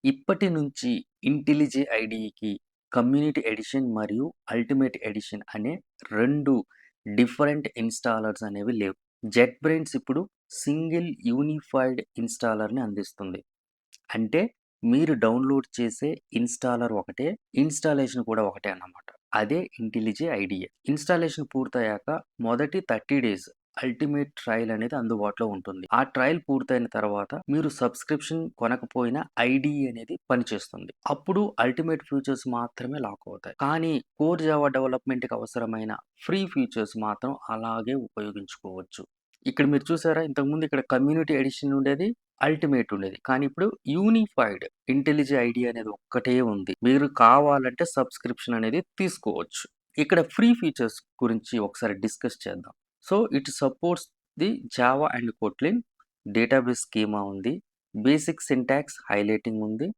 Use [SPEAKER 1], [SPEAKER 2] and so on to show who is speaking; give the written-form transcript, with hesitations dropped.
[SPEAKER 1] ఇప్పటి నుంచి ఇంటెలిజే ఐడీకి community edition మరియు అల్టిమేట్ ఎడిషన్ అనే 2 డిఫరెంట్ ఇన్‌స్టాలర్స్ అనేవి లేవు. జెట్ బ్రెయిన్స్ ఇప్పుడు సింగిల్ యూనిఫైడ్ ఇన్‌స్టాలర్‌ని అందిస్తుంది. అంటే మీరు డౌన్‌లోడ్ చేసే ఇన్‌స్టాలర్ ఒకటే, ఇన్‌స్టాలేషన్ కూడా ఒకటే అన్నమాట. అదే ఇంటెలిజే ఐడీఏ. ఇన్‌స్టాలేషన్ పూర్తయ్యాక మొదటి 30 డేస్ అల్టిమేట్ ట్రయల్ అనేది అందుబాటులో ఉంటుంది. ఆ ట్రయల్ పూర్తయిన తర్వాత మీరు సబ్స్క్రిప్షన్ కొనకపోయినా ఐడీఏ అనేది పనిచేస్తుంది. అప్పుడు అల్టిమేట్ ఫీచర్స్ మాత్రమే లాక్ అవుతాయి. కానీ కోర్ జావా డెవలప్‌మెంట్‌కి అవసరమైన ఫ్రీ ఫీచర్స్ మాత్రం అలాగే ఉపయోగించుకోవచ్చు. ఇక్కడ మీరు చూసారా? ఇంతకుముందు ఇక్కడ కమ్యూనిటీ ఎడిషన్ ఉండేది. అల్టిమేట్ ఉండేది. కానీ ఇప్పుడు యూనిఫైడ్ ఇంటెలిజే ఐడీ అనేది ఒక్కటే ఉంది. మీరు కావాలంటే సబ్స్క్రిప్షన్ అనేది తీసుకోవచ్చు. ఇక్కడ ఫ్రీ ఫీచర్స్ గురించి ఒకసారి డిస్కస్ చేద్దాం. So, it supports the Java and Kotlin, database schema ఉంది, బేసిక్ సింటాక్స్ హైలైటింగ్ ఉంది,